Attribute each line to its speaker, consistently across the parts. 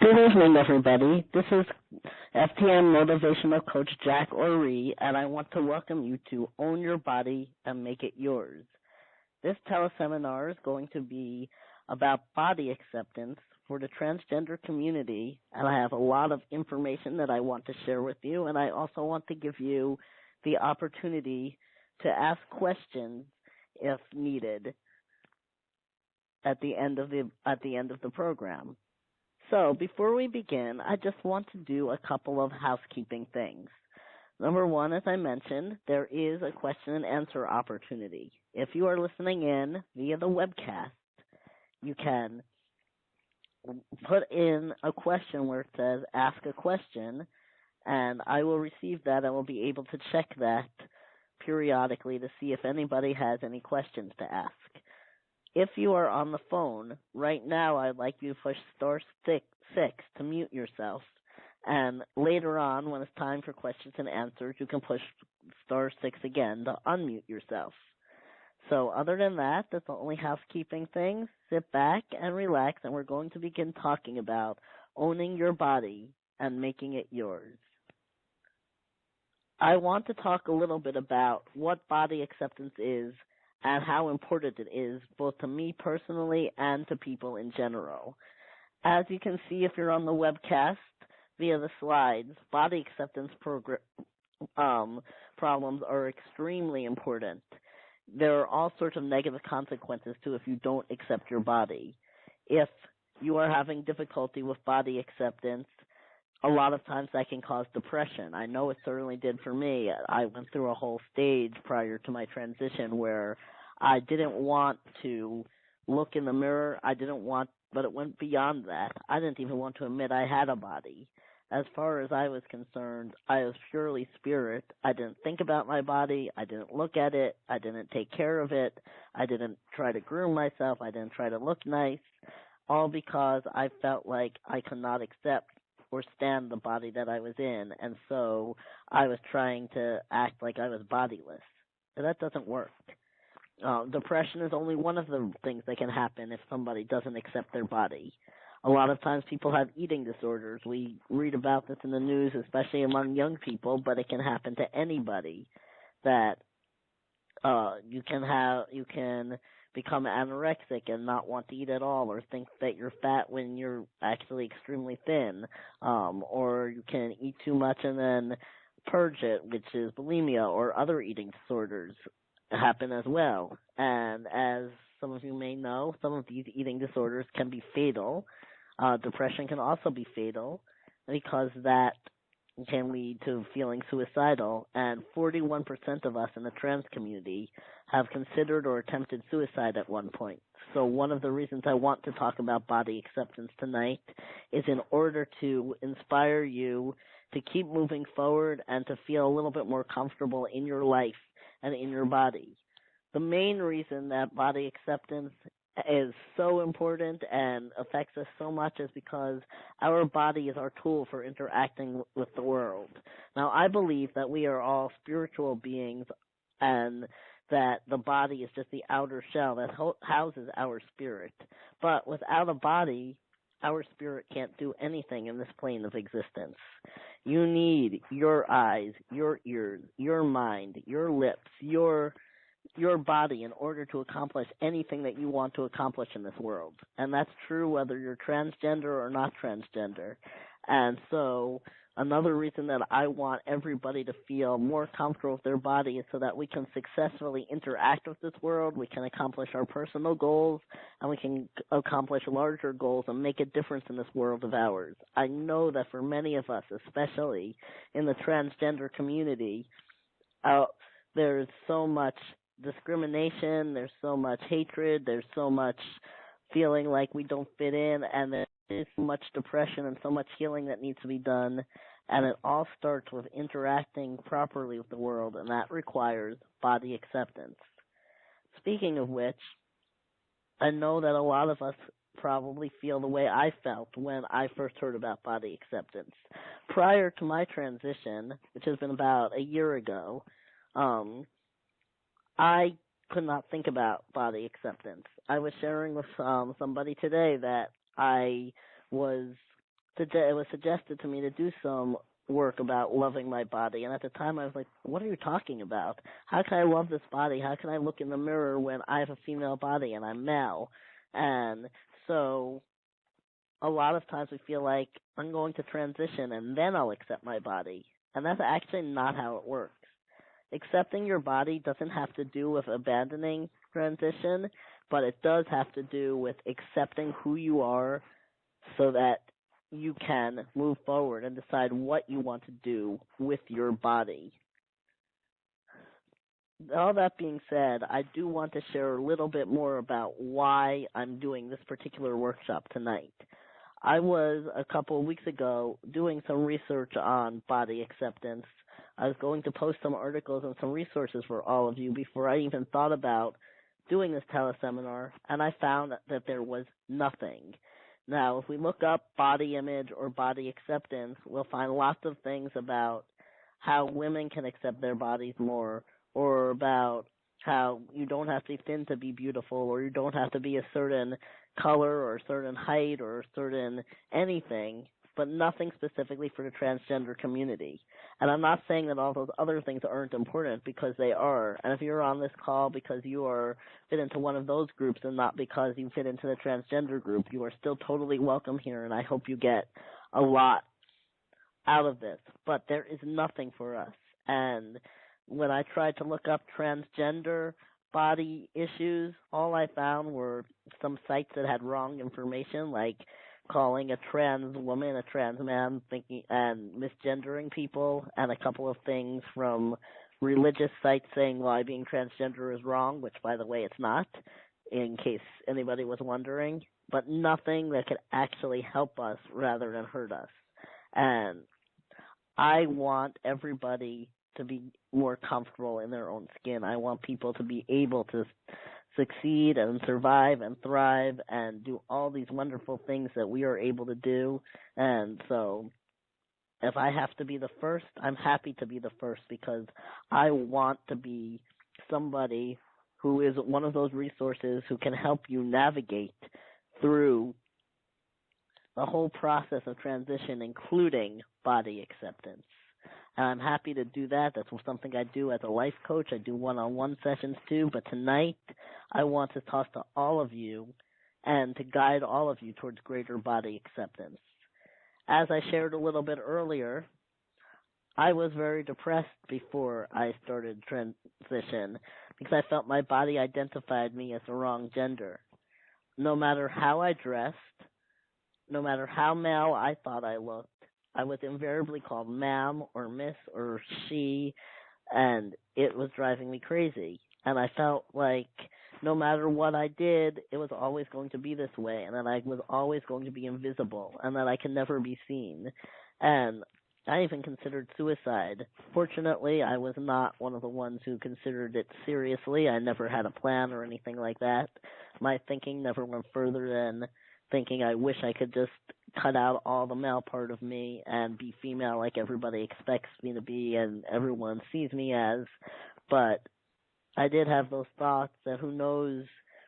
Speaker 1: Good evening, everybody. This is FTM Motivational Coach Jack Oree, and I want to welcome you to Own Your Body and Make It Yours. This teleseminar is going to be about body acceptance for the transgender community, and I have a lot of information that I want to share with you, and I also want to give you the opportunity to ask questions if needed at the end of the program. So before we begin, I just want to do a couple of housekeeping things. Number one, as I mentioned, there is a question and answer opportunity. If you are listening in via the webcast, you can put in a question where it says ask a question, and I will receive that and will be able to check that periodically to see if anybody has any questions to ask. If you are on the phone, right now I'd like you to push star 6 to mute yourself. And later on, when it's time for questions and answers, you can push star 6 again to unmute yourself. So other than that, that's the only housekeeping things. Sit back and relax, and we're going to begin talking about owning your body and making it yours. I want to talk a little bit about what body acceptance is and how important it is both to me personally and to people in general. As you can see if you're on the webcast via the slides, body acceptance problems are extremely important. There are all sorts of negative consequences to if you don't accept your body. If you are having difficulty with body acceptance, a lot of times that can cause depression. I know it certainly did for me. I went through a whole stage prior to my transition where I didn't want to look in the mirror. But it went beyond that. I didn't even want to admit I had a body. As far as I was concerned, I was purely spirit. I didn't think about my body. I didn't look at it. I didn't take care of it. I didn't try to groom myself. I didn't try to look nice, all because I felt like I could not accept or stand the body that I was in, and so I was trying to act like I was bodiless. And that doesn't work. Depression is only one of the things that can happen if somebody doesn't accept their body. A lot of times people have eating disorders. We read about this in the news, especially among young people, but it can happen to anybody that you can become anorexic and not want to eat at all, or think that you're fat when you're actually extremely thin, or you can eat too much and then purge it, which is bulimia, or other eating disorders happen as well. And as some of you may know, some of these eating disorders can be fatal. Depression can also be fatal because that can lead to feeling suicidal, and 41% of us in the trans community have considered or attempted suicide at one point. So one of the reasons I want to talk about body acceptance tonight is in order to inspire you to keep moving forward and to feel a little bit more comfortable in your life and in your body. The main reason that body acceptance is so important and affects us so much is because our body is our tool for interacting with the world. Now, I believe that we are all spiritual beings and that the body is just the outer shell that houses our spirit. But without a body, our spirit can't do anything in this plane of existence. You need your eyes, your ears, your mind, your lips, your body in order to accomplish anything that you want to accomplish in this world. And that's true whether you're transgender or not transgender. And so another reason that I want everybody to feel more comfortable with their body is so that we can successfully interact with this world, we can accomplish our personal goals, and we can accomplish larger goals and make a difference in this world of ours. I know that for many of us, especially in the transgender community, there's so much discrimination, there's so much hatred, there's so much feeling like we don't fit in, and there's so much depression and so much healing that needs to be done, and it all starts with interacting properly with the world, and that requires body acceptance. Speaking of which, I know that a lot of us probably feel the way I felt when I first heard about body acceptance. Prior to my transition, which has been about a year ago, I could not think about body acceptance. I was sharing with somebody today that I was it was suggested to me to do some work about loving my body, and at the time I was like, what are you talking about? How can I love this body? How can I look in the mirror when I have a female body and I'm male? And so a lot of times we feel like I'm going to transition and then I'll accept my body, and that's actually not how it works. Accepting your body doesn't have to do with abandoning transition, but it does have to do with accepting who you are so that you can move forward and decide what you want to do with your body. All that being said, I do want to share a little bit more about why I'm doing this particular workshop tonight. I was, a couple of weeks ago, doing some research on body acceptance. I was going to post some articles and some resources for all of you before I even thought about doing this teleseminar, and I found that there was nothing. Now, if we look up body image or body acceptance, we'll find lots of things about how women can accept their bodies more, or about how you don't have to be thin to be beautiful, or you don't have to be a certain color or a certain height or a certain anything, but nothing specifically for the transgender community. And I'm not saying that all those other things aren't important, because they are. And if you're on this call because you are fit into one of those groups and not because you fit into the transgender group, you are still totally welcome here, and I hope you get a lot out of this. But there is nothing for us. And when I tried to look up transgender body issues, all I found were some sites that had wrong information, like calling a trans woman a trans man, thinking and misgendering people, and a couple of things from religious sites saying why being transgender is wrong, which, by the way, it's not, in case anybody was wondering, but nothing that could actually help us rather than hurt us. And I want everybody to be more comfortable in their own skin. I want people to be able to succeed and survive and thrive and do all these wonderful things that we are able to do. And so if I have to be the first, I'm happy to be the first, because I want to be somebody who is one of those resources who can help you navigate through the whole process of transition, including body acceptance. And I'm happy to do that. That's something I do as a life coach. I do one-on-one sessions too. But tonight, I want to talk to all of you and to guide all of you towards greater body acceptance. As I shared a little bit earlier, I was very depressed before I started transition because I felt my body identified me as the wrong gender. No matter how I dressed, no matter how male I thought I looked, I was invariably called ma'am or miss or she, and it was driving me crazy. And I felt like no matter what I did, it was always going to be this way, and that I was always going to be invisible, and that I can never be seen. And I even considered suicide. Fortunately, I was not one of the ones who considered it seriously. I never had a plan or anything like that. My thinking never went further than thinking I wish I could just cut out all the male part of me and be female like everybody expects me to be and everyone sees me as. But I did have those thoughts that who knows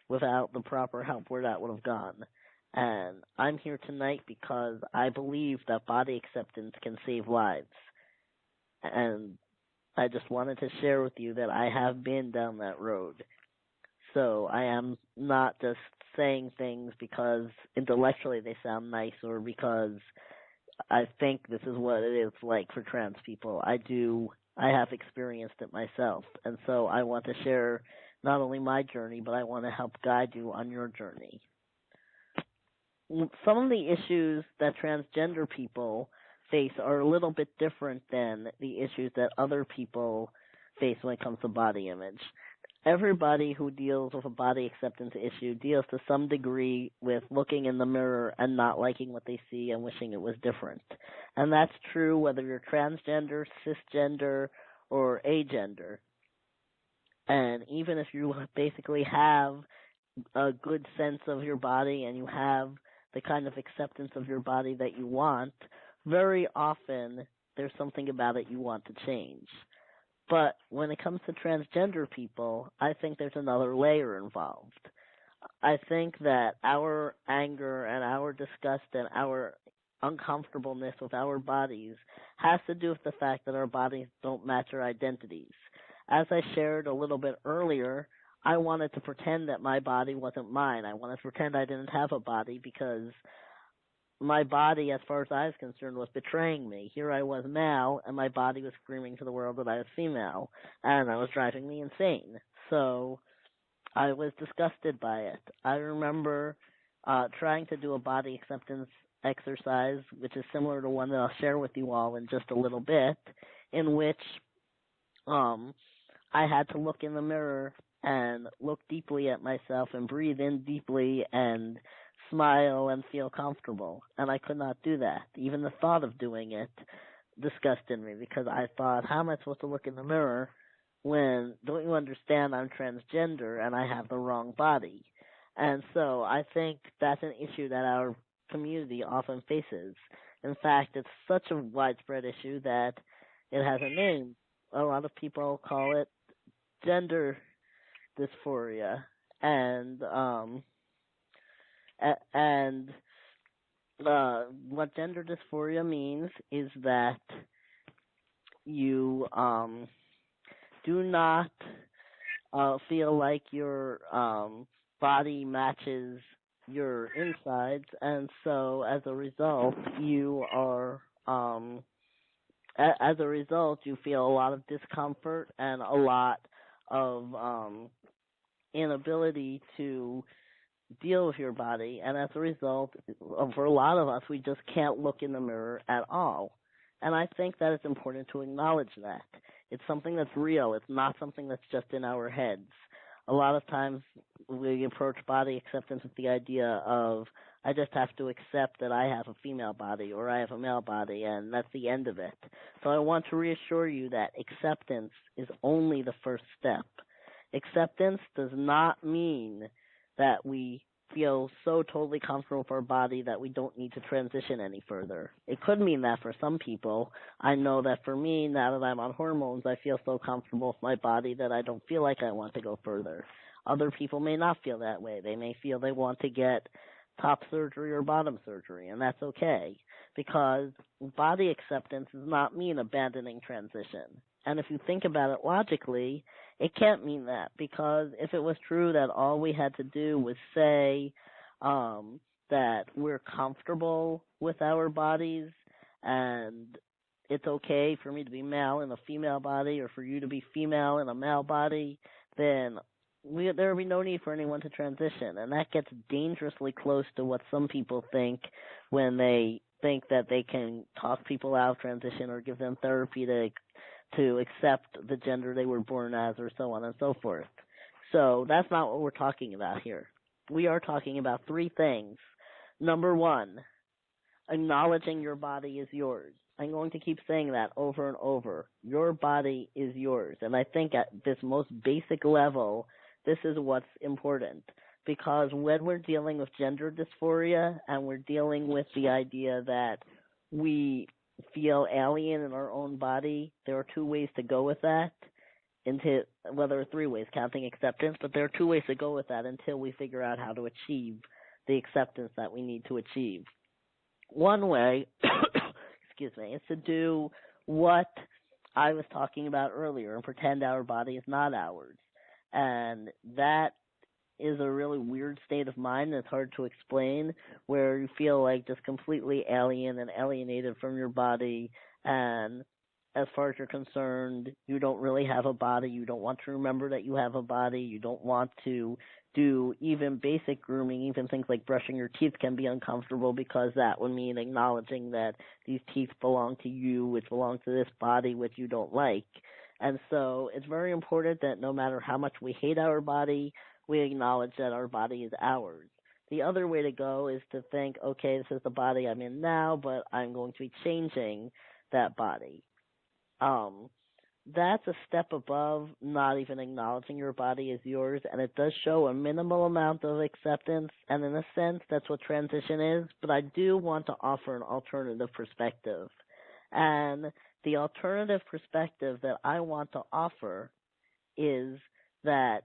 Speaker 1: without the proper help where that would have gone. And I'm here tonight because I believe that body acceptance can save lives. And I just wanted to share with you that I have been down that road. So I am not just saying things because intellectually they sound nice or because I think this is what it is like for trans people. I have experienced it myself. And so I want to share not only my journey, but I want to help guide you on your journey. Some of the issues that transgender people face are a little bit different than the issues that other people face when it comes to body image. Everybody who deals with a body acceptance issue deals to some degree with looking in the mirror and not liking what they see and wishing it was different. And that's true whether you're transgender, cisgender, or agender. And even if you basically have a good sense of your body and you have the kind of acceptance of your body that you want, very often there's something about it you want to change. But when it comes to transgender people, I think there's another layer involved. I think that our anger and our disgust and our uncomfortableness with our bodies has to do with the fact that our bodies don't match our identities. As I shared a little bit earlier, I wanted to pretend that my body wasn't mine. I wanted to pretend I didn't have a body because my body, as far as I was concerned, was betraying me. Here I was male, and my body was screaming to the world that I was female, and that was driving me insane. So I was disgusted by it. I remember trying to do a body acceptance exercise, which is similar to one that I'll share with you all in just a little bit, in which I had to look in the mirror and look deeply at myself and breathe in deeply and smile and feel comfortable. And I could not do that. Even the thought of doing it disgusted me because I thought, how am I supposed to look in the mirror when, don't you understand, I'm transgender and I have the wrong body? And so I think that's an issue that our community often faces. In fact, it's such a widespread issue that it has a name. A lot of people call it gender dysphoria, and what gender dysphoria means is that you do not feel like your body matches your insides, and so as a result, you are as a result, you feel a lot of discomfort and a lot of inability to deal with your body, and as a result, for a lot of us, we just can't look in the mirror at all. And I think that it's important to acknowledge that. It's something that's real. It's not something that's just in our heads. A lot of times we approach body acceptance with the idea of, I just have to accept that I have a female body or I have a male body, and that's the end of it. So I want to reassure you that acceptance is only the first step. Acceptance does not mean that we feel so totally comfortable with our body that we don't need to transition any further. It could mean that for some people. I know that for me, now that I'm on hormones, I feel so comfortable with my body that I don't feel like I want to go further. Other people may not feel that way. They may feel they want to get top surgery or bottom surgery, and that's okay, because body acceptance does not mean abandoning transition. And if you think about it logically, it can't mean that, because if it was true that all we had to do was say that we're comfortable with our bodies and it's okay for me to be male in a female body or for you to be female in a male body, then there would be no need for anyone to transition. And that gets dangerously close to what some people think when they think that they can talk people out of transition or give them therapy to accept the gender they were born as or so on and so forth. So that's not what we're talking about here. We are talking about three things. Number one, acknowledging your body is yours. I'm going to keep saying that over and over. Your body is yours. And I think at this most basic level, this is what's important. Because when we're dealing with gender dysphoria and we're dealing with the idea that we feel alien in our own body, there are two ways to go with that. Well, there are three ways, counting acceptance, but there are two ways to go with that until we figure out how to achieve the acceptance that we need to achieve. One way, excuse me, is to do what I was talking about earlier and pretend our body is not ours. And that is a really weird state of mind that's hard to explain, where you feel like just completely alien and alienated from your body, and as far as you're concerned, you don't really have a body, you don't want to remember that you have a body, you don't want to do even basic grooming, even things like brushing your teeth can be uncomfortable because that would mean acknowledging that these teeth belong to you, which belong to this body, which you don't like. And so it's very important that no matter how much we hate our body, we acknowledge that our body is ours. The other way to go is to think, okay, this is the body I'm in now, but I'm going to be changing that body. That's a step above not even acknowledging your body is yours, and it does show a minimal amount of acceptance, and in a sense, that's what transition is, but I do want to offer an alternative perspective. And the alternative perspective that I want to offer is that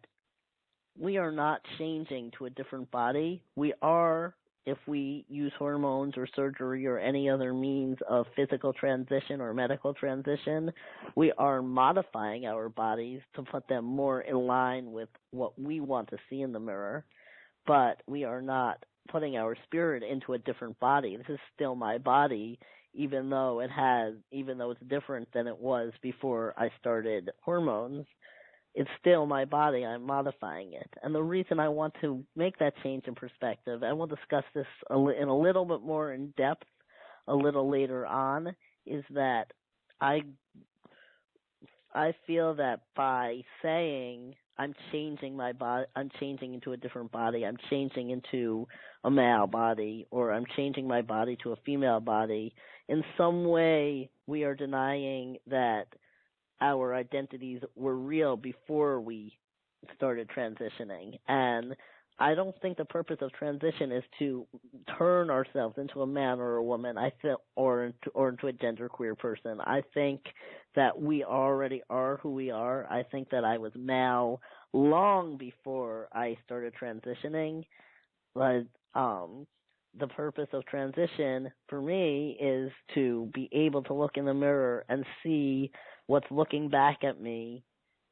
Speaker 1: we are not changing to a different body. We are if we use hormones or surgery or any other means of physical transition or medical transition, we are modifying our bodies to put them more in line with what we want to see in the mirror, but we are not putting our spirit into a different body. This is still my body, even though it's different than it was before I started hormones. It's still my body. I'm modifying it. And the reason I want to make that change in perspective, and we'll discuss this in a little bit more in depth a little later on, is that I feel that by saying I'm changing my body, I'm changing into a different body, I'm changing into a male body, or I'm changing my body to a female body, in some way we are denying that our identities were real before we started transitioning. And I don't think the purpose of transition is to turn ourselves into a man or a woman, or into a genderqueer person. I think that we already are who we are. I think that I was male long before I started transitioning. But the purpose of transition for me is to be able to look in the mirror and see what's looking back at me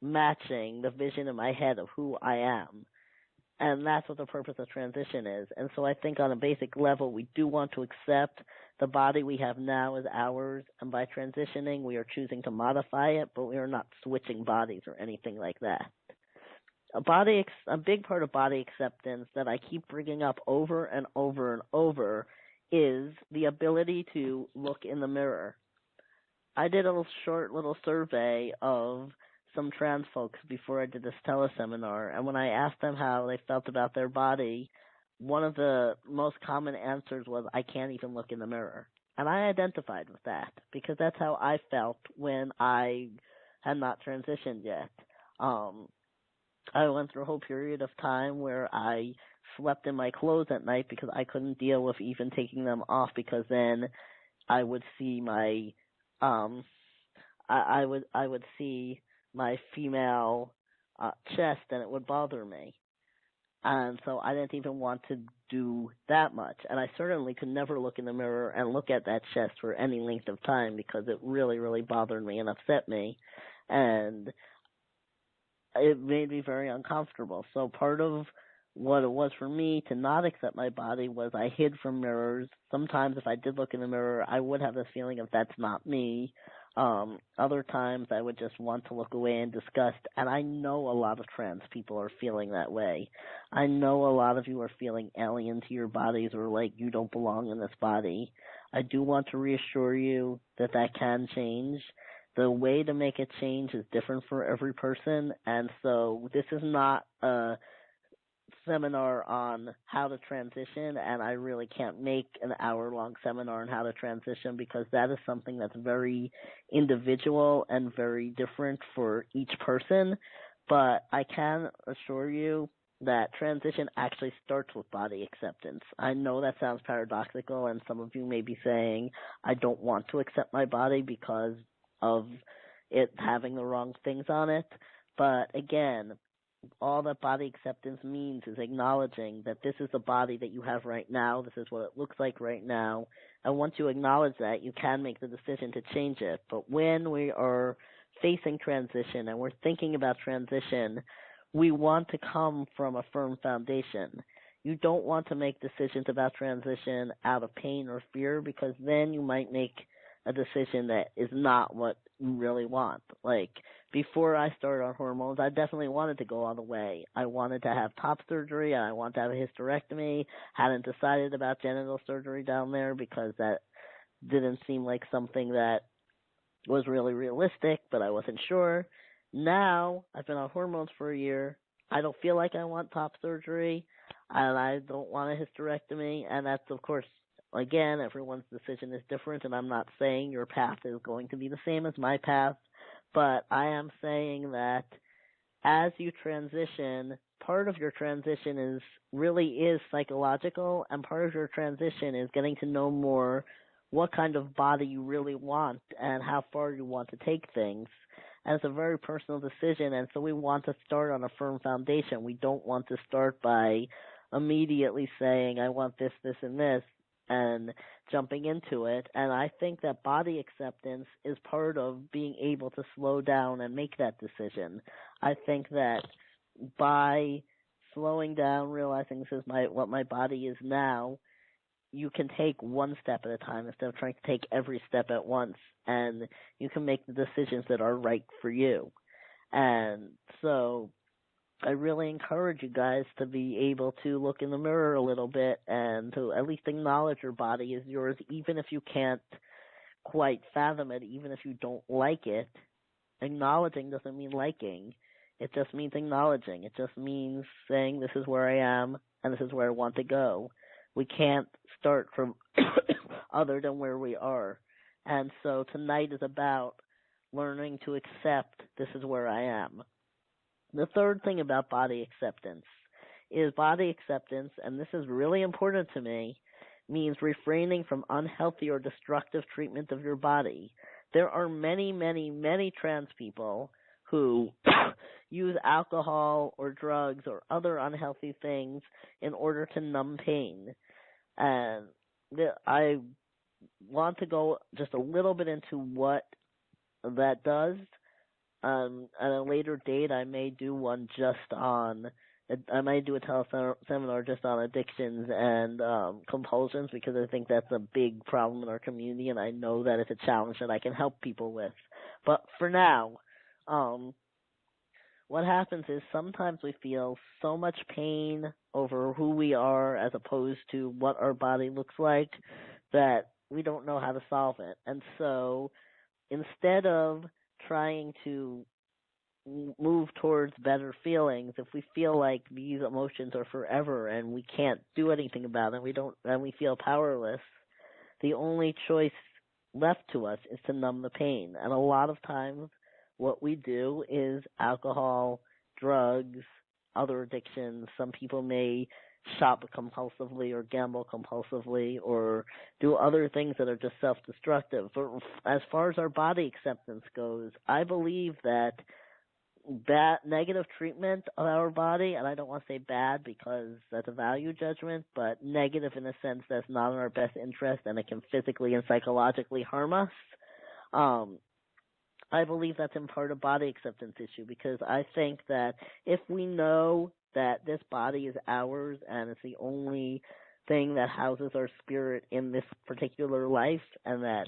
Speaker 1: matching the vision in my head of who I am. And that's what the purpose of transition is. And so I think on a basic level, we do want to accept the body we have now as ours. And by transitioning, we are choosing to modify it, but we are not switching bodies or anything like that. A big part of body acceptance that I keep bringing up over and over and over is the ability to look in the mirror. I did a short little survey of some trans folks before I did this teleseminar, and when I asked them how they felt about their body, one of the most common answers was, I can't even look in the mirror. And I identified with that, because that's how I felt when I had not transitioned yet. I went through a whole period of time where I slept in my clothes at night because I couldn't deal with even taking them off, because then I would see my I would see my female chest, and it would bother me. And so I didn't even want to do that much. And I certainly could never look in the mirror and look at that chest for any length of time, because it really, really bothered me and upset me. And it made me very uncomfortable. So part of what it was for me to not accept my body was I hid from mirrors. Sometimes if I did look in the mirror, I would have this feeling of that's not me. Other times I would just want to look away in disgust. And I know a lot of trans people are feeling that way. I know a lot of you are feeling alien to your bodies, or like you don't belong in this body. I do want to reassure you that that can change. The way to make it change is different for every person, and so this is not a seminar on how to transition, and I really can't make an hour-long seminar on how to transition, because that is something that's very individual and very different for each person. But I can assure you that transition actually starts with body acceptance. I know that sounds paradoxical, and some of you may be saying, I don't want to accept my body because of it having the wrong things on it. But again, all that body acceptance means is acknowledging that this is the body that you have right now, this is what it looks like right now, and once you acknowledge that, you can make the decision to change it. But when we are facing transition and we're thinking about transition, we want to come from a firm foundation. You don't want to make decisions about transition out of pain or fear, because then you might make a decision that is not what you really want. Like, before I started on hormones, I definitely wanted to go all the way. I wanted to have top surgery, and I wanted to have a hysterectomy. Hadn't decided about genital surgery down there, because that didn't seem like something that was really realistic, but I wasn't sure. Now, I've been on hormones for a year. I don't feel like I want top surgery, and I don't want a hysterectomy, and that's, of course, again, everyone's decision is different, and I'm not saying your path is going to be the same as my path, but I am saying that as you transition, part of your transition really is psychological, and part of your transition is getting to know more what kind of body you really want and how far you want to take things. And it's a very personal decision, and so we want to start on a firm foundation. We don't want to start by immediately saying, I want this, this, and this, and jumping into it. And I think that body acceptance is part of being able to slow down and make that decision. I think that by slowing down, realizing this is what my body is now, you can take one step at a time instead of trying to take every step at once, and you can make the decisions that are right for you. And so I really encourage you guys to be able to look in the mirror a little bit and to at least acknowledge your body is yours, even if you can't quite fathom it, even if you don't like it. Acknowledging doesn't mean liking. It just means acknowledging. It just means saying, this is where I am and this is where I want to go. We can't start from other than where we are. And so tonight is about learning to accept this is where I am. The third thing about body acceptance is body acceptance, and this is really important to me, means refraining from unhealthy or destructive treatment of your body. There are many, many, many trans people who use alcohol or drugs or other unhealthy things in order to numb pain. And I want to go just a little bit into what that does. At a later date, I may do one I might do a teleseminar just on addictions and compulsions, because I think that's a big problem in our community, and I know that it's a challenge that I can help people with. But for now, what happens is sometimes we feel so much pain over who we are as opposed to what our body looks like that we don't know how to solve it. And so instead of trying to move towards better feelings, if we feel like these emotions are forever and we can't do anything about them, and we feel powerless, the only choice left to us is to numb the pain. And a lot of times what we do is alcohol, drugs, other addictions. Some people may shop compulsively or gamble compulsively or do other things that are just self-destructive. But as far as our body acceptance goes, I believe that negative treatment of our body, and I don't want to say bad because that's a value judgment, but negative in a sense that's not in our best interest and it can physically and psychologically harm us, I believe that's in part a body acceptance issue, because I think that if we know that this body is ours and it's the only thing that houses our spirit in this particular life, and that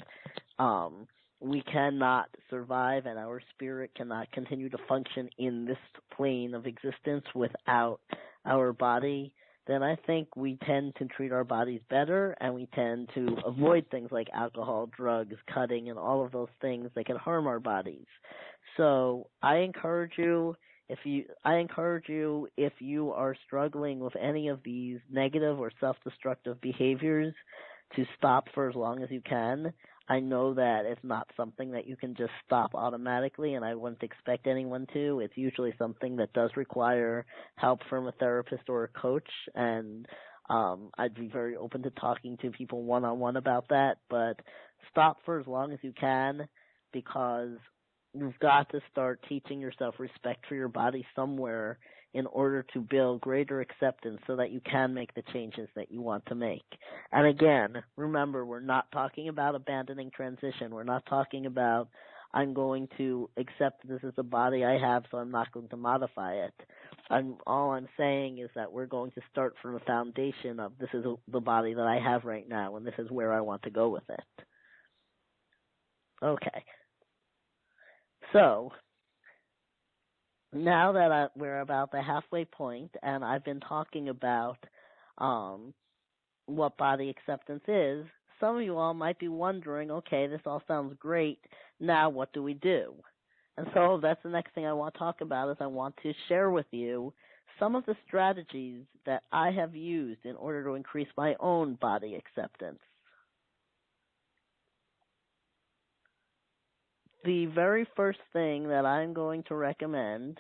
Speaker 1: we cannot survive and our spirit cannot continue to function in this plane of existence without our body, then I think we tend to treat our bodies better, and we tend to avoid things like alcohol, drugs, cutting, and all of those things that can harm our bodies. So I encourage you, if you are struggling with any of these negative or self-destructive behaviors, to stop for as long as you can. I know that it's not something that you can just stop automatically, and I wouldn't expect anyone to. It's usually something that does require help from a therapist or a coach, and I'd be very open to talking to people one-on-one about that. But stop for as long as you can, because you've got to start teaching yourself respect for your body somewhere in order to build greater acceptance so that you can make the changes that you want to make. And again, remember, we're not talking about abandoning transition. We're not talking about I'm going to accept this is the body I have, so I'm not going to modify it. All I'm saying is that we're going to start from a foundation of this is the body that I have right now, and this is where I want to go with it. Okay. So now that we're about the halfway point, and I've been talking about what body acceptance is, some of you all might be wondering, okay, this all sounds great. Now what do we do? And so that's the next thing I want to talk about, is I want to share with you some of the strategies that I have used in order to increase my own body acceptance. The very first thing that I'm going to recommend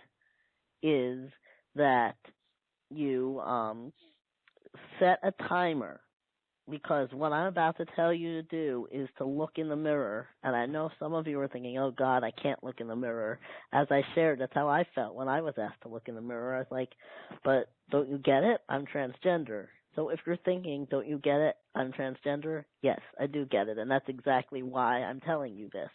Speaker 1: is that you set a timer because what I'm about to tell you to do is to look in the mirror. And I know some of you are thinking, oh, God, I can't look in the mirror. As I shared, that's how I felt when I was asked to look in the mirror. I was like, but don't you get it? I'm transgender. So if you're thinking, don't you get it? I'm transgender. Yes, I do get it. And that's exactly why I'm telling you this.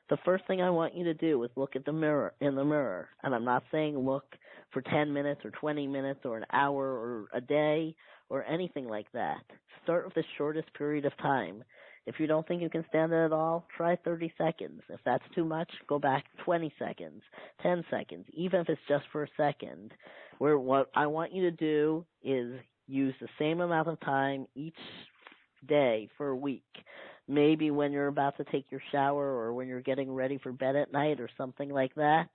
Speaker 1: The first thing I want you to do is look at the mirror, in the mirror. And I'm not saying look for 10 minutes or 20 minutes or an hour or a day or anything like that. Start with the shortest period of time. If you don't think you can stand it at all, try 30 seconds. If that's too much, go back 20 seconds, 10 seconds, even if it's just for a second. Where what I want you to do is use the same amount of time each day for a week. Maybe when you're about to take your shower or when you're getting ready for bed at night or something like that.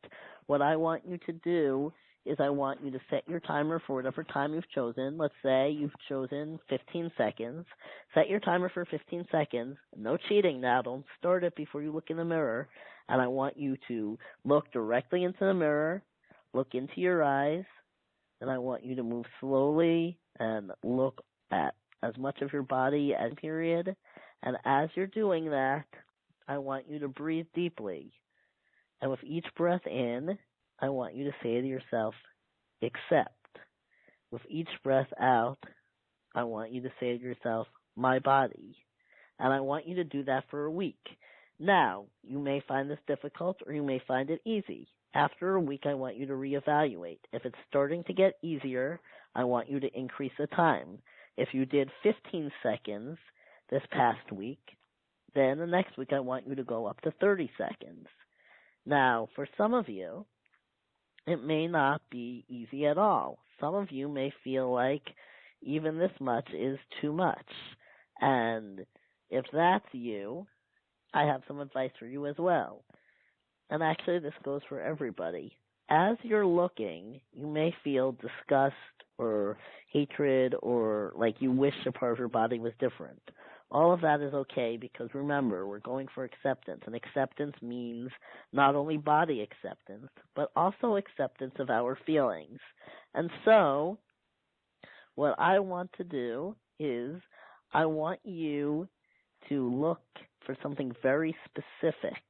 Speaker 1: What I want you to do is I want you to set your timer for whatever time you've chosen. Let's say you've chosen 15 seconds. Set your timer for 15 seconds. No cheating now. Don't start it before you look in the mirror. And I want you to look directly into the mirror, look into your eyes, and I want you to move slowly and look at as much of your body as period. And as you're doing that, I want you to breathe deeply. And with each breath in, I want you to say to yourself, accept. With each breath out, I want you to say to yourself, my body. And I want you to do that for a week. Now, you may find this difficult or you may find it easy. After a week, I want you to reevaluate. If it's starting to get easier, I want you to increase the time. If you did 15 seconds this past week, then the next week I want you to go up to 30 seconds. Now, for some of you, it may not be easy at all. Some of you may feel like even this much is too much. And if that's you, I have some advice for you as well. And actually, this goes for everybody. As you're looking, you may feel disgust or hatred or like you wish a part of your body was different. All of that is okay because remember, we're going for acceptance. And acceptance means not only body acceptance, but also acceptance of our feelings. And so, what I want to do is I want you to look for something very specific.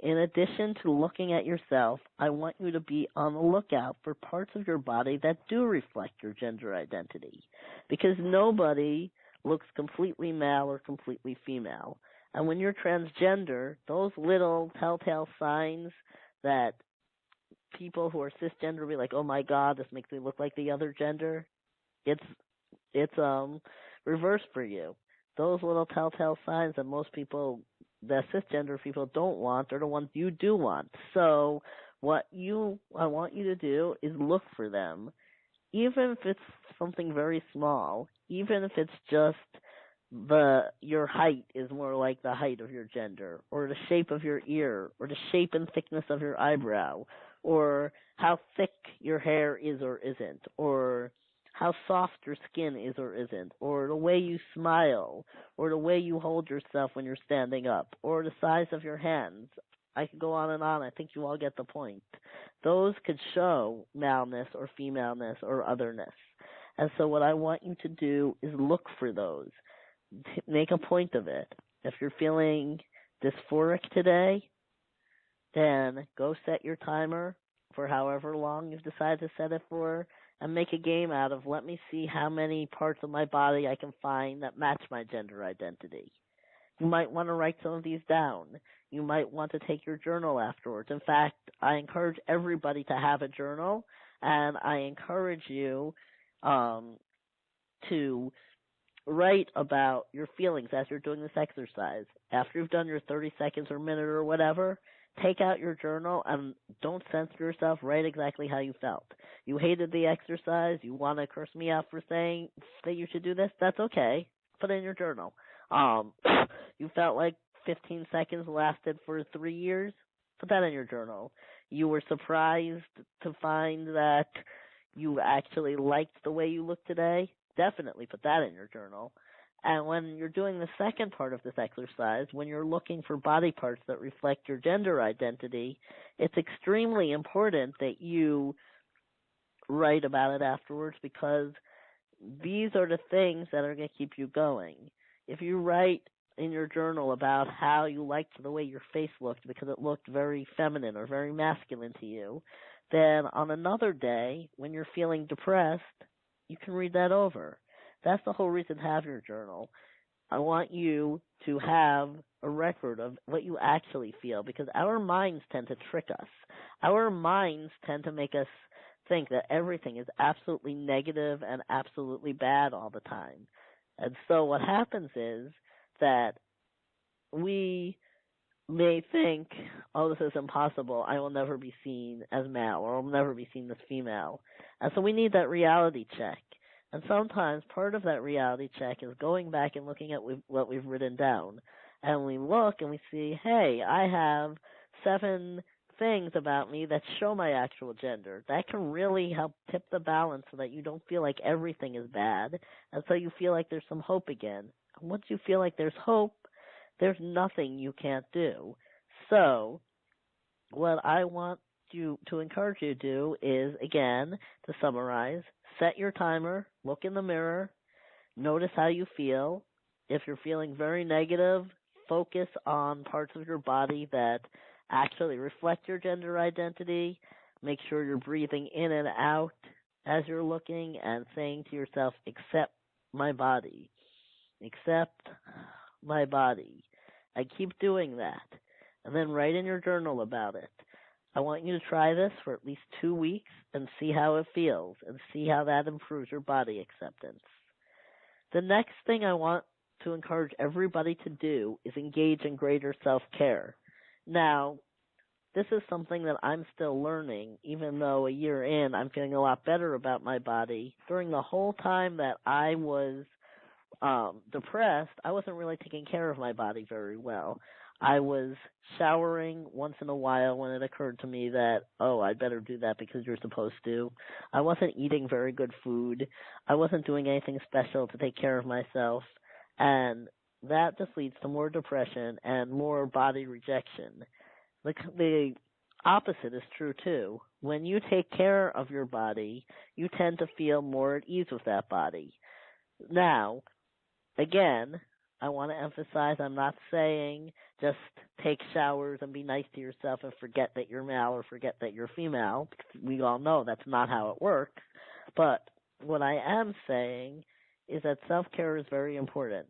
Speaker 1: In addition to looking at yourself, I want you to be on the lookout for parts of your body that do reflect your gender identity. Because nobody looks completely male or completely female. And when you're transgender, those little telltale signs that people who are cisgender will be like, oh my God, this makes me look like the other gender, it's reversed for you. Those little telltale signs that most people, that cisgender people don't want, are the ones you do want. So what I want you to do is look for them, even if it's something very small, even if it's just your height is more like the height of your gender, or the shape of your ear, or the shape and thickness of your eyebrow, or how thick your hair is or isn't, or how soft your skin is or isn't, or the way you smile, or the way you hold yourself when you're standing up, or the size of your hands. I could go on and on. I think you all get the point. Those could show maleness or femaleness or otherness. And so what I want you to do is look for those. Make a point of it. If you're feeling dysphoric today, then go set your timer for however long you've decided to set it for, and make a game out of, let me see how many parts of my body I can find that match my gender identity. You might want to write some of these down. You might want to take your journal afterwards. In fact, I encourage everybody to have a journal, and I encourage you to write about your feelings as you're doing this exercise. After you've done your 30 seconds or minute or whatever, take out your journal and don't censor yourself. Write exactly how you felt. You hated the exercise. You want to curse me out for saying that you should do this? That's okay. Put it in your journal. You felt like 15 seconds lasted for 3 years? Put that in your journal. You were surprised to find that you actually liked the way you look today? Definitely put that in your journal. And when you're doing the second part of this exercise, when you're looking for body parts that reflect your gender identity, it's extremely important that you write about it afterwards, because these are the things that are going to keep you going. If you write in your journal about how you liked the way your face looked because it looked very feminine or very masculine to you, then on another day when you're feeling depressed, you can read that over. That's the whole reason to have your journal. I want you to have a record of what you actually feel, because our minds tend to trick us. Our minds tend to make us think that everything is absolutely negative and absolutely bad all the time. And so what happens is that we may think, oh, this is impossible. I will never be seen as male, or I will never be seen as female. And so we need that reality check. And sometimes part of that reality check is going back and looking at what we've written down. And we look and we see, hey, I have 7 things about me that show my actual gender. That can really help tip the balance so that you don't feel like everything is bad, and so you feel like there's some hope again. And once you feel like there's hope, there's nothing you can't do. So what I want you to encourage you to do is, again, to summarize, set your timer, look in the mirror, notice how you feel. If you're feeling very negative, focus on parts of your body that actually reflect your gender identity. Make sure you're breathing in and out as you're looking and saying to yourself, accept my body. Accept my body. I keep doing that. And then write in your journal about it. I want you to try this for at least 2 weeks and see how it feels and see how that improves your body acceptance. The next thing I want to encourage everybody to do is engage in greater self-care. Now, this is something that I'm still learning, even though a year in, I'm feeling a lot better about my body. During the whole time that I was depressed, I wasn't really taking care of my body very well. I was showering once in a while when it occurred to me that, oh, I'd better do that because you're supposed to. I wasn't eating very good food. I wasn't doing anything special to take care of myself. And that just leads to more depression and more body rejection. The opposite is true, too. When you take care of your body, you tend to feel more at ease with that body. Now, again, I want to emphasize I'm not saying just take showers and be nice to yourself and forget that you're male or forget that you're female, because we all know that's not how it works. But what I am saying is that self-care is very important.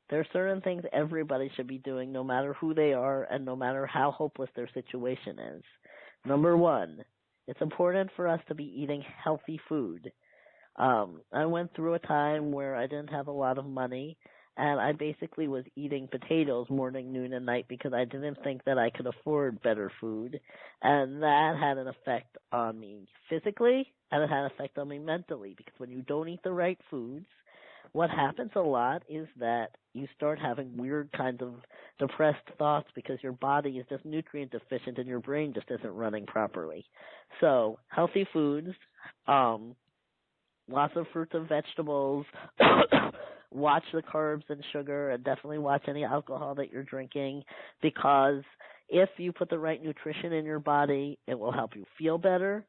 Speaker 1: There are certain things everybody should be doing no matter who they are and no matter how hopeless their situation is. Number 1, it's important for us to be eating healthy food. I went through a time where I didn't have a lot of money, and I basically was eating potatoes morning, noon, and night because I didn't think that I could afford better food. And that had an effect on me physically, and it had an effect on me mentally, because when you don't eat the right foods, what happens a lot is that you start having weird kinds of depressed thoughts because your body is just nutrient deficient and your brain just isn't running properly. So, healthy foods, lots of fruits and vegetables, watch the carbs and sugar, and definitely watch any alcohol that you're drinking, because if you put the right nutrition in your body, it will help you feel better.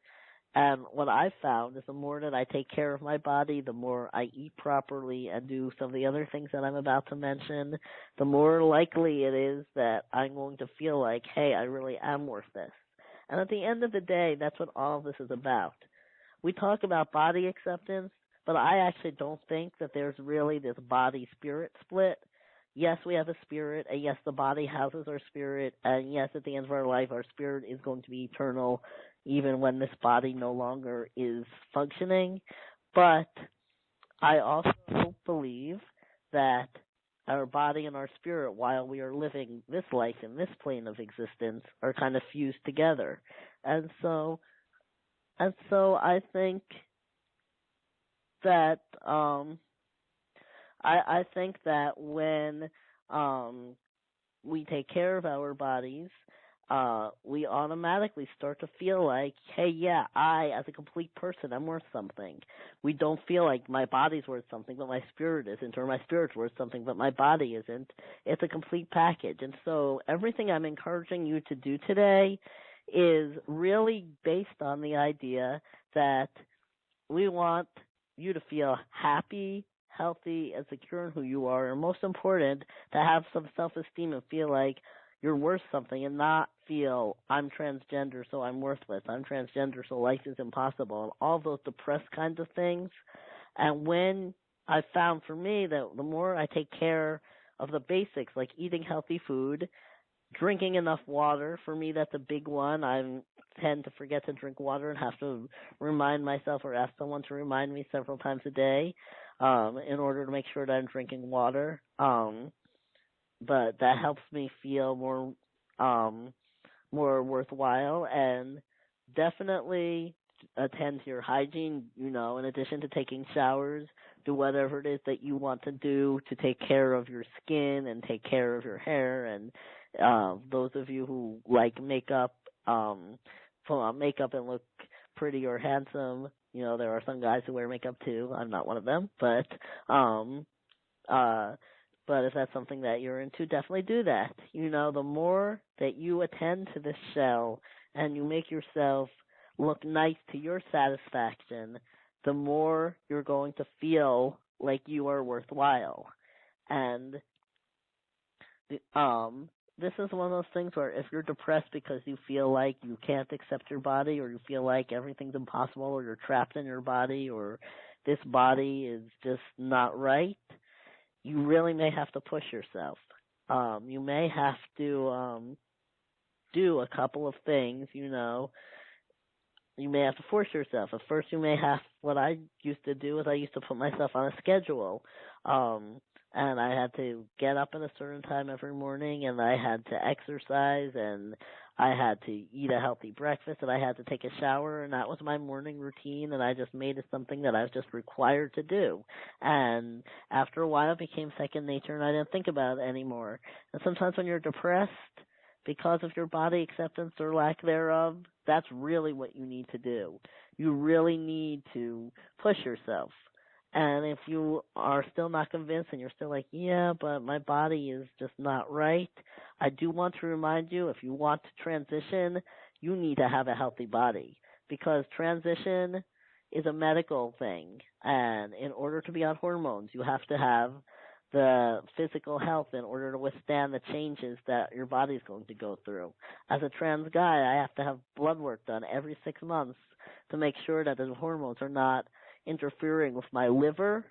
Speaker 1: And what I've found is the more that I take care of my body, the more I eat properly and do some of the other things that I'm about to mention, the more likely it is that I'm going to feel like, hey, I really am worth this. And at the end of the day, that's what all of this is about. We talk about body acceptance, but I actually don't think that there's really this body-spirit split. Yes, we have a spirit, and yes, the body houses our spirit, and yes, at the end of our life, our spirit is going to be eternal, even when this body no longer is functioning. But I also believe that our body and our spirit, while we are living this life in this plane of existence, are kind of fused together. And so I think that I think that when we take care of our bodies, we automatically start to feel like, hey, yeah, I, as a complete person, I'm worth something. We don't feel like my body's worth something, but my spirit isn't, or my spirit's worth something, but my body isn't. It's a complete package. And so everything I'm encouraging you to do today is really based on the idea that we want you to feel happy, healthy, and secure in who you are, and most important, to have some self-esteem and feel like you're worth something and not feel I'm transgender so I'm worthless, I'm transgender so life is impossible, and all those depressed kinds of things. And when I found for me that the more I take care of the basics, like eating healthy food, drinking enough water, for me that's a big one. I tend to forget to drink water and have to remind myself or ask someone to remind me several times a day in order to make sure that I'm drinking water. But that helps me feel more worthwhile, and definitely attend to your hygiene, in addition to taking showers, do whatever it is that you want to do to take care of your skin and take care of your hair. And those of you who like makeup, put on makeup and look pretty or handsome, there are some guys who wear makeup too. I'm not one of them, but if that's something that you're into, definitely do that. The more that you attend to this shell and you make yourself look nice to your satisfaction, the more you're going to feel like you are worthwhile. And this is one of those things where if you're depressed because you feel like you can't accept your body, or you feel like everything's impossible, or you're trapped in your body, or this body is just not right, you really may have to push yourself. You may have to do a couple of things, You may have to force yourself. At first, you may have, what I used to do is I used to put myself on a schedule. And I had to get up at a certain time every morning, and I had to exercise, and I had to eat a healthy breakfast, and I had to take a shower, and that was my morning routine, and I just made it something that I was just required to do. And after a while, it became second nature, and I didn't think about it anymore. And sometimes when you're depressed because of your body acceptance or lack thereof, that's really what you need to do. You really need to push yourself. And if you are still not convinced and you're still like, yeah, but my body is just not right, I do want to remind you, if you want to transition, you need to have a healthy body, because transition is a medical thing. And in order to be on hormones, you have to have the physical health in order to withstand the changes that your body is going to go through. As a trans guy, I have to have blood work done every 6 months to make sure that the hormones are not interfering with my liver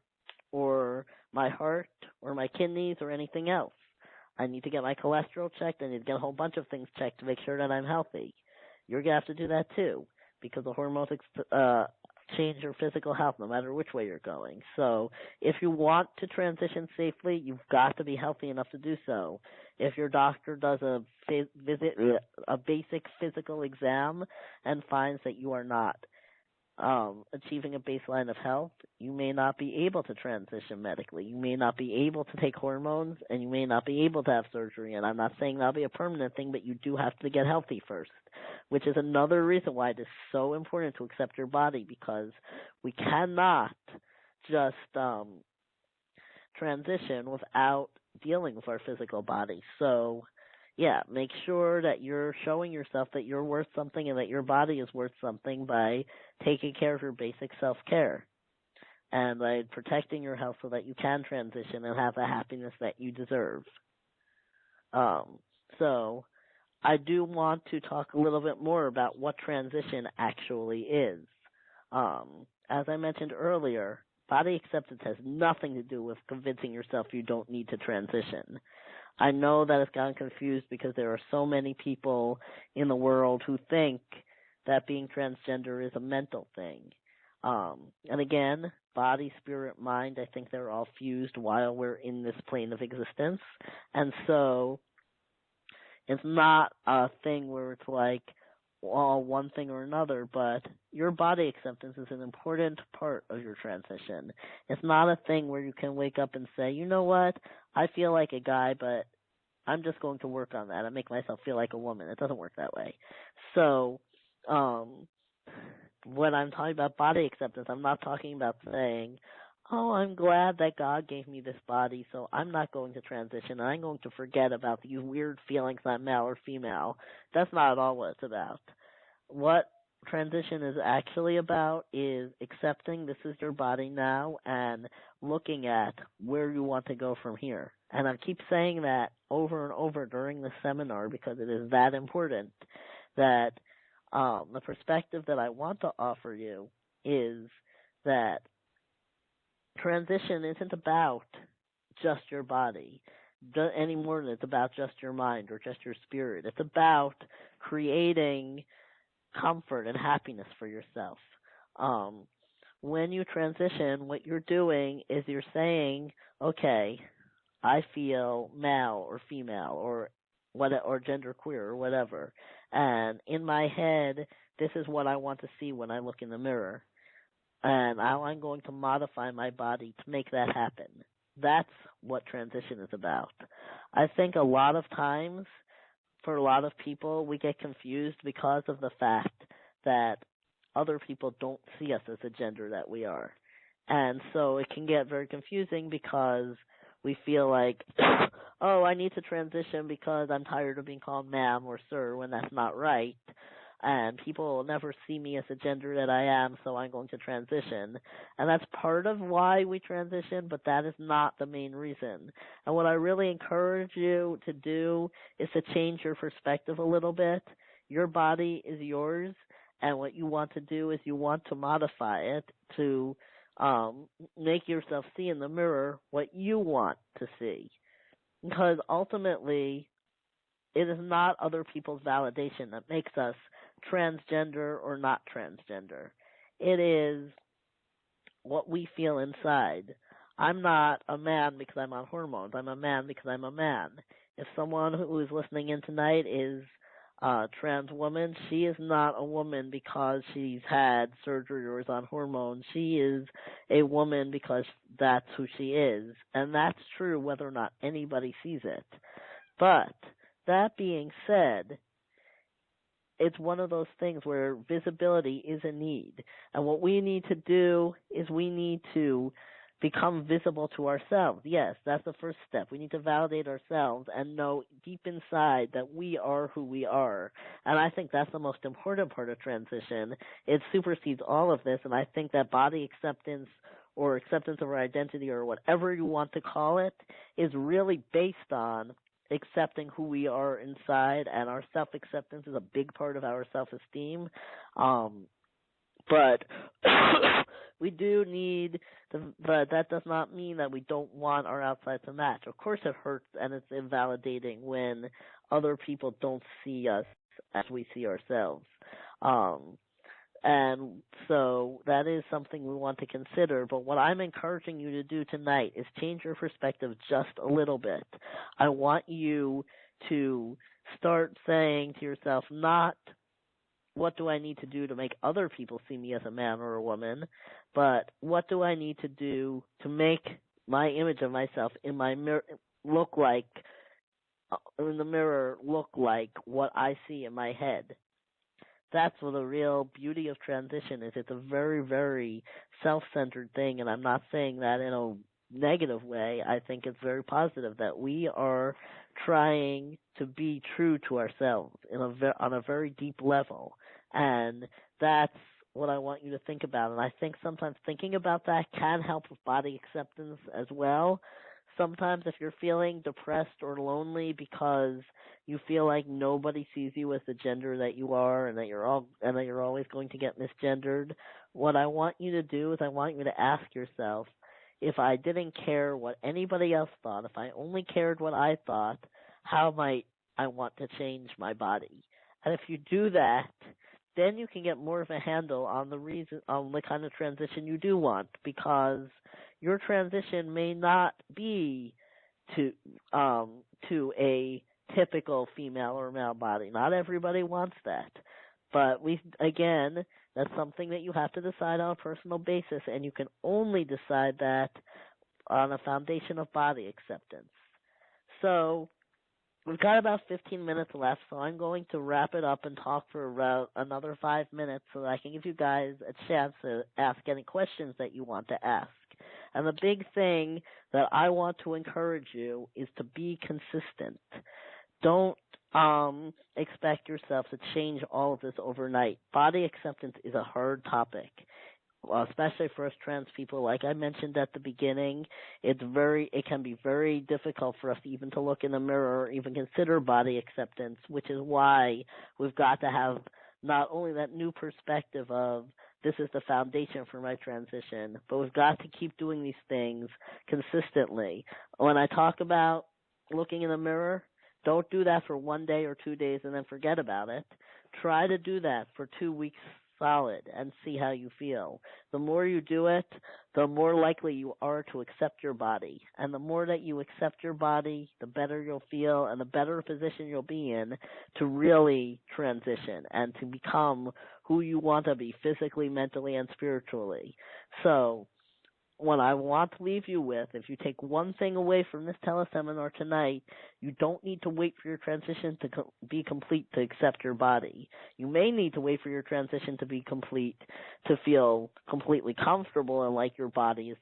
Speaker 1: or my heart or my kidneys or anything else. I need to get my cholesterol checked. I need to get a whole bunch of things checked to make sure that I'm healthy. You're going to have to do that too, because the hormones change your physical health no matter which way you're going. So if you want to transition safely, you've got to be healthy enough to do so. If your doctor does a basic physical exam and finds that you are not achieving a baseline of health, you may not be able to transition medically. You may not be able to take hormones, and you may not be able to have surgery. And I'm not saying that'll be a permanent thing, but you do have to get healthy first, which is another reason why it is so important to accept your body, because we cannot just transition without dealing with our physical body. So yeah, make sure that you're showing yourself that you're worth something and that your body is worth something by taking care of your basic self-care and by protecting your health so that you can transition and have the happiness that you deserve. So I do want to talk a little bit more about what transition actually is. As I mentioned earlier, body acceptance has nothing to do with convincing yourself you don't need to transition. I know that it's gotten confused because there are so many people in the world who think that being transgender is a mental thing. And again, body, spirit, mind, I think they're all fused while we're in this plane of existence. And so it's not a thing where it's like all one thing or another, but your body acceptance is an important part of your transition. It's not a thing where you can wake up and say, you know what, I feel like a guy, but I'm just going to work on that and make myself feel like a woman. It doesn't work that way. So when I'm talking about body acceptance, I'm not talking about saying, oh, I'm glad that God gave me this body, so I'm not going to transition. I'm going to forget about these weird feelings I'm male or female. That's not at all what it's about. What transition is actually about is accepting this is your body now and looking at where you want to go from here. And I keep saying that over and over during the seminar because it is that important that the perspective that I want to offer you is that transition isn't about just your body any more than it's about just your mind or just your spirit. It's about creating comfort and happiness for yourself. When you transition, what you're doing is you're saying, okay, I feel male or female or genderqueer or whatever, and in my head, this is what I want to see when I look in the mirror, and I'm going to modify my body to make that happen. That's what transition is about. I think a lot of times, for a lot of people, we get confused because of the fact that other people don't see us as the gender that we are. And so it can get very confusing because we feel like, oh, I need to transition because I'm tired of being called ma'am or sir when that's not right. And people will never see me as the gender that I am, so I'm going to transition. And that's part of why we transition, but that is not the main reason. And what I really encourage you to do is to change your perspective a little bit. Your body is yours, and what you want to do is you want to modify it to make yourself see in the mirror what you want to see. Because ultimately, it is not other people's validation that makes us transgender or not transgender. It is what we feel inside. I'm not a man because I'm on hormones. I'm a man because I'm a man. If someone who is listening in tonight is a trans woman, she is not a woman because she's had surgery or is on hormones. She is a woman because that's who she is. And that's true whether or not anybody sees it. But that being said, it's one of those things where visibility is a need. And what we need to do is we need to become visible to ourselves. Yes, that's the first step. We need to validate ourselves and know deep inside that we are who we are. And I think that's the most important part of transition. It supersedes all of this, and I think that body acceptance or acceptance of our identity or whatever you want to call it is really based on accepting who we are inside, and our self-acceptance is a big part of our self-esteem. But we do need, but that does not mean that we don't want our outside to match. Of course it hurts and it's invalidating when other people don't see us as we see ourselves. And so that is something we want to consider. But what I'm encouraging you to do tonight is change your perspective just a little bit. I want you to start saying to yourself, not what do I need to do to make other people see me as a man or a woman, but what do I need to do to make my image of myself in my mirror look like what I see in my head. That's what the real beauty of transition is. It's a very, very self-centered thing, and I'm not saying that in a negative way. I think it's very positive that we are trying to be true to ourselves on a very deep level, and that's what I want you to think about. And I think sometimes thinking about that can help with body acceptance as well. Sometimes if you're feeling depressed or lonely because you feel like nobody sees you as the gender that you are and that you're always going to get misgendered, what I want you to do is I want you to ask yourself, if I didn't care what anybody else thought, if I only cared what I thought, how might I want to change my body? And if you do that, then you can get more of a handle on the kind of transition you do want, because your transition may not be to a typical female or male body. Not everybody wants that. But that's something that you have to decide on a personal basis, and you can only decide that on a foundation of body acceptance. So we've got about 15 minutes left, so I'm going to wrap it up and talk for about another 5 minutes so that I can give you guys a chance to ask any questions that you want to ask. And the big thing that I want to encourage you is to be consistent. don't expect yourself to change all of this overnight. Body acceptance is a hard topic. Especially for us trans people, like I mentioned at the beginning, it can be very difficult for us even to look in the mirror or even consider body acceptance, which is why we've got to have not only that new perspective of this is the foundation for my transition, but we've got to keep doing these things consistently. When I talk about looking in the mirror, don't do that for 1 day or 2 days and then forget about it. Try to do that for 2 weeks solid and see how you feel. The more you do it, the more likely you are to accept your body. And the more that you accept your body, the better you'll feel and the better position you'll be in to really transition and to become who you want to be physically, mentally, and spiritually. So, what I want to leave you with, if you take one thing away from this teleseminar tonight, you don't need to wait for your transition to be complete to accept your body. You may need to wait for your transition to be complete to feel completely comfortable and like your body is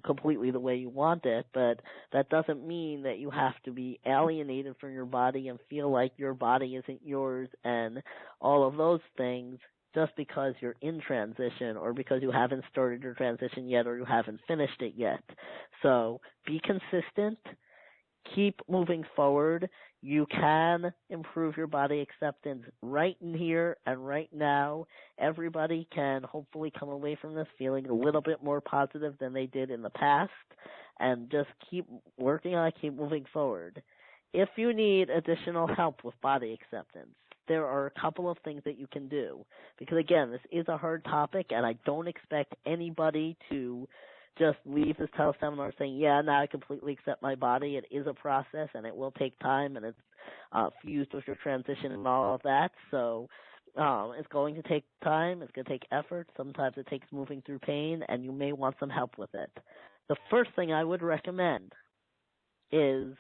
Speaker 1: completely the way you want it, but that doesn't mean that you have to be alienated from your body and feel like your body isn't yours and all of those things just because you're in transition or because you haven't started your transition yet or you haven't finished it yet. So be consistent. Keep moving forward. You can improve your body acceptance right in here and right now. Everybody can hopefully come away from this feeling a little bit more positive than they did in the past, and just keep working on it, keep moving forward. If you need additional help with body acceptance, there are a couple of things that you can do. Because again, this is a hard topic, and I don't expect anybody to just leave this teleseminar saying, yeah, now I completely accept my body. It is a process, and it will take time, and it's fused with your transition and all of that. So it's going to take time. It's going to take effort. Sometimes it takes moving through pain, and you may want some help with it. The first thing I would recommend is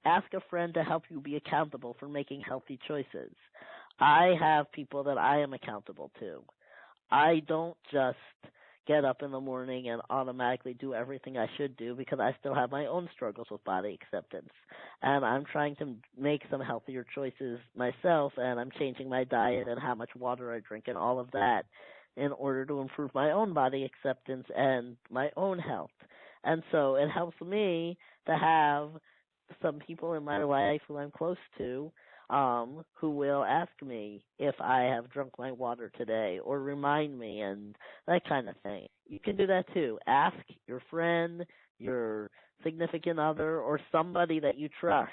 Speaker 1: ask a friend to help you be accountable for making healthy choices. I have people that I am accountable to. I don't just get up in the morning and automatically do everything I should do because I still have my own struggles with body acceptance. And I'm trying to make some healthier choices myself, and I'm changing my diet and how much water I drink and all of that in order to improve my own body acceptance and my own health. And so it helps me to have some people in my life who I'm close to who will ask me if I have drunk my water today or remind me and that kind of thing. You can do that too. Ask your friend, your significant other, or somebody that you trust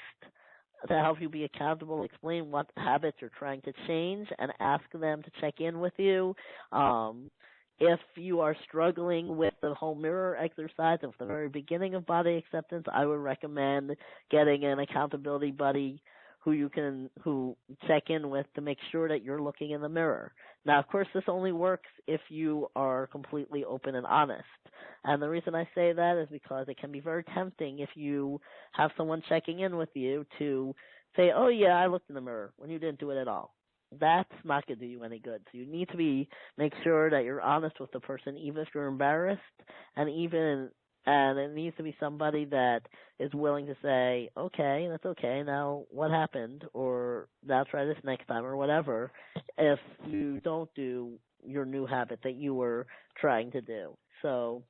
Speaker 1: to help you be accountable, explain what habits you're trying to change, and ask them to check in with you. If you are struggling with the whole mirror exercise at the very beginning of body acceptance, I would recommend getting an accountability buddy who check in with to make sure that you're looking in the mirror. Now, of course, this only works if you are completely open and honest. And the reason I say that is because it can be very tempting if you have someone checking in with you to say, oh, yeah, I looked in the mirror when you didn't do it at all. That's not going to do you any good. So you need to make sure that you're honest with the person, even if you're embarrassed, and it needs to be somebody that is willing to say, okay, that's okay, now what happened, or now try this next time, or whatever, if you don't do your new habit that you were trying to do. So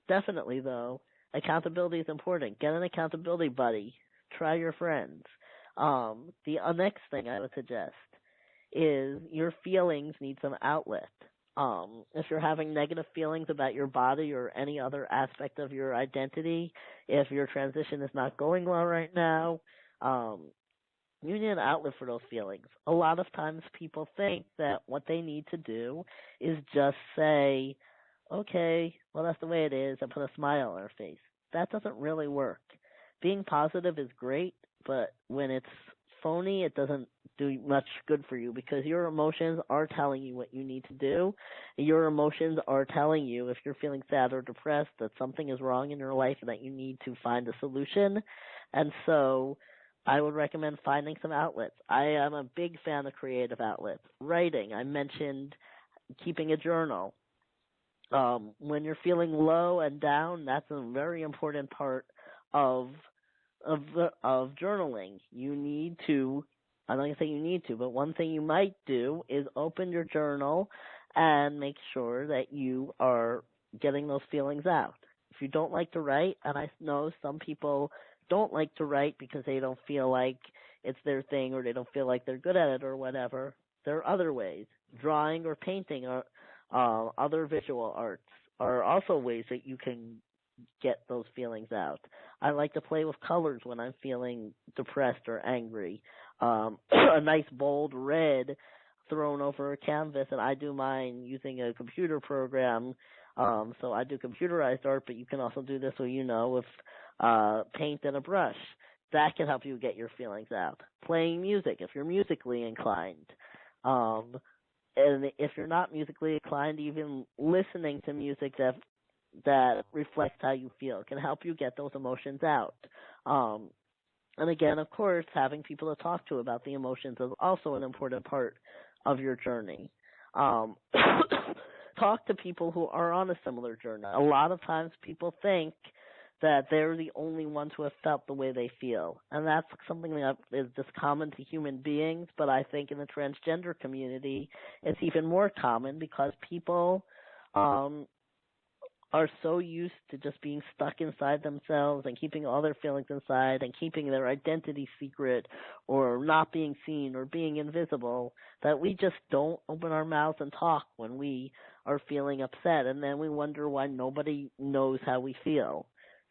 Speaker 1: definitely, though, accountability is important. Get an accountability buddy. Try your friends. The next thing I would suggest is your feelings need some outlet. If you're having negative feelings about your body or any other aspect of your identity, if your transition is not going well right now, you need an outlet for those feelings. A lot of times people think that what they need to do is just say, okay, well, that's the way it is, and put a smile on their face. That doesn't really work. Being positive is great, but when it's phony, it doesn't do much good for you because your emotions are telling you what you need to do. Your emotions are telling you if you're feeling sad or depressed that something is wrong in your life and that you need to find a solution. And so I would recommend finding some outlets. I am a big fan of creative outlets. Writing, I mentioned keeping a journal. When you're feeling low and down, that's a very important part of of journaling. You need to, I'm not going to say you need to, but one thing you might do is open your journal and make sure that you are getting those feelings out. If you don't like to write, and I know some people don't like to write because they don't feel like it's their thing or they don't feel like they're good at it or whatever, there are other ways. Drawing or painting or other visual arts are also ways that you can get those feelings out. I like to play with colors when I'm feeling depressed or angry. A nice bold red thrown over a canvas, and I do mine using a computer program. So I do computerized art, but you can also do this with paint and a brush. That can help you get your feelings out. Playing music if you're musically inclined. And if you're not musically inclined, even listening to music that reflects how you feel can help you get those emotions out. And again, of course, having people to talk to about the emotions is also an important part of your journey. Talk to people who are on a similar journey. A lot of times people think that they're the only ones who have felt the way they feel. And that's something that is just common to human beings, but I think in the transgender community it's even more common because people are so used to just being stuck inside themselves and keeping all their feelings inside and keeping their identity secret or not being seen or being invisible that we just don't open our mouths and talk when we are feeling upset, and then we wonder why nobody knows how we feel.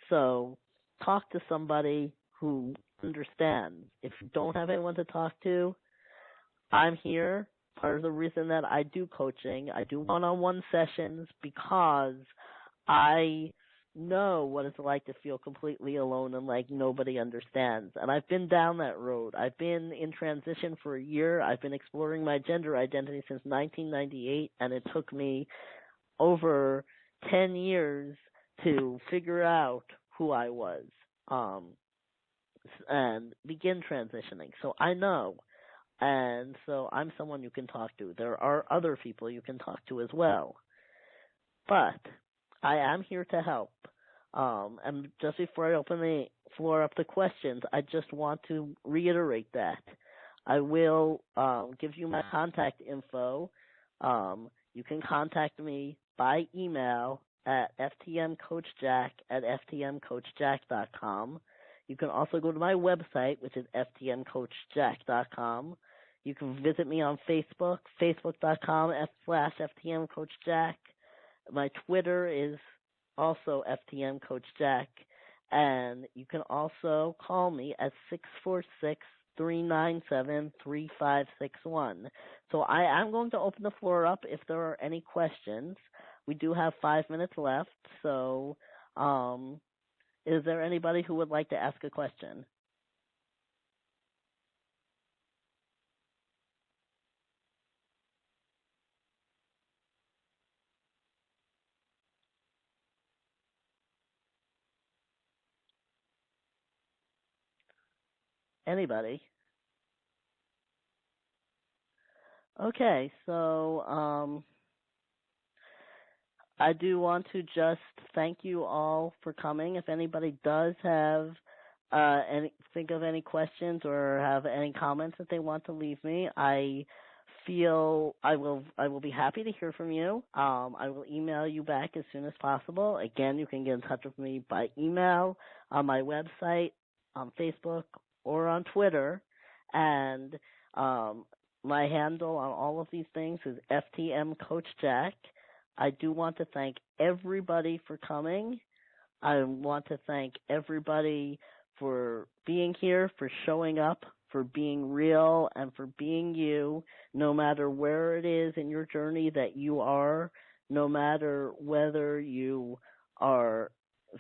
Speaker 1: So talk to somebody who understands. If you don't have anyone to talk to, I'm here. Part of the reason that I do coaching, I do one-on-one sessions because I know what it's like to feel completely alone and like nobody understands. And I've been down that road. I've been in transition for a year. I've been exploring my gender identity since 1998, and it took me over 10 years to figure out who I was and begin transitioning. So I know. And so I'm someone you can talk to. There are other people you can talk to as well. But I am here to help. And just before I open the floor up to questions, I just want to reiterate that. I will give you my contact info. You can contact me by email at ftmcoachjack@ftmcoachjack.com. You can also go to my website, which is ftmcoachjack.com. You can visit me on Facebook, facebook.com/ftmcoachjack. My Twitter is also ftmcoachjack. And you can also call me at 646-397-3561. So I am going to open the floor up if there are any questions. We do have 5 minutes left, so is there anybody who would like to ask a question? Anybody? Okay, so I do want to just thank you all for coming. If anybody does have think of any questions or have any comments that they want to leave me, I feel I will be happy to hear from you. I will email you back as soon as possible. Again, you can get in touch with me by email, on my website, on Facebook, or on Twitter. And my handle on all of these things is FTM Coach Jack. I do want to thank everybody for coming. I want to thank everybody for being here, for showing up, for being real, and for being you, no matter where it is in your journey that you are, no matter whether you are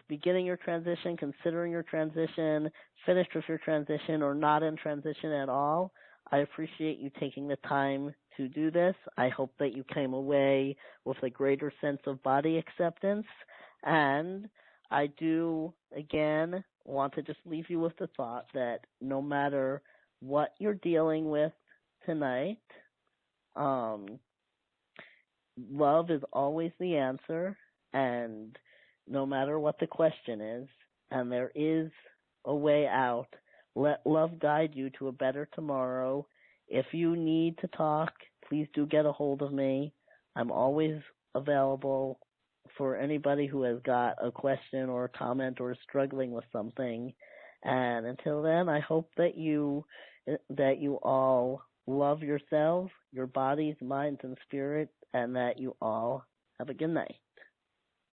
Speaker 1: beginning your transition, considering your transition, finished with your transition, or not in transition at all. I appreciate you taking the time to do this. I hope that you came away with a greater sense of body acceptance. And I do, again, want to just leave you with the thought that no matter what you're dealing with tonight, love is always the answer. And no matter what the question is, and there is a way out. Let love guide you to a better tomorrow. If you need to talk, please do get a hold of me. I'm always available for anybody who has got a question or a comment or is struggling with something. And until then, I hope that you all love yourselves, your bodies, minds, and spirits, and that you all have a good night.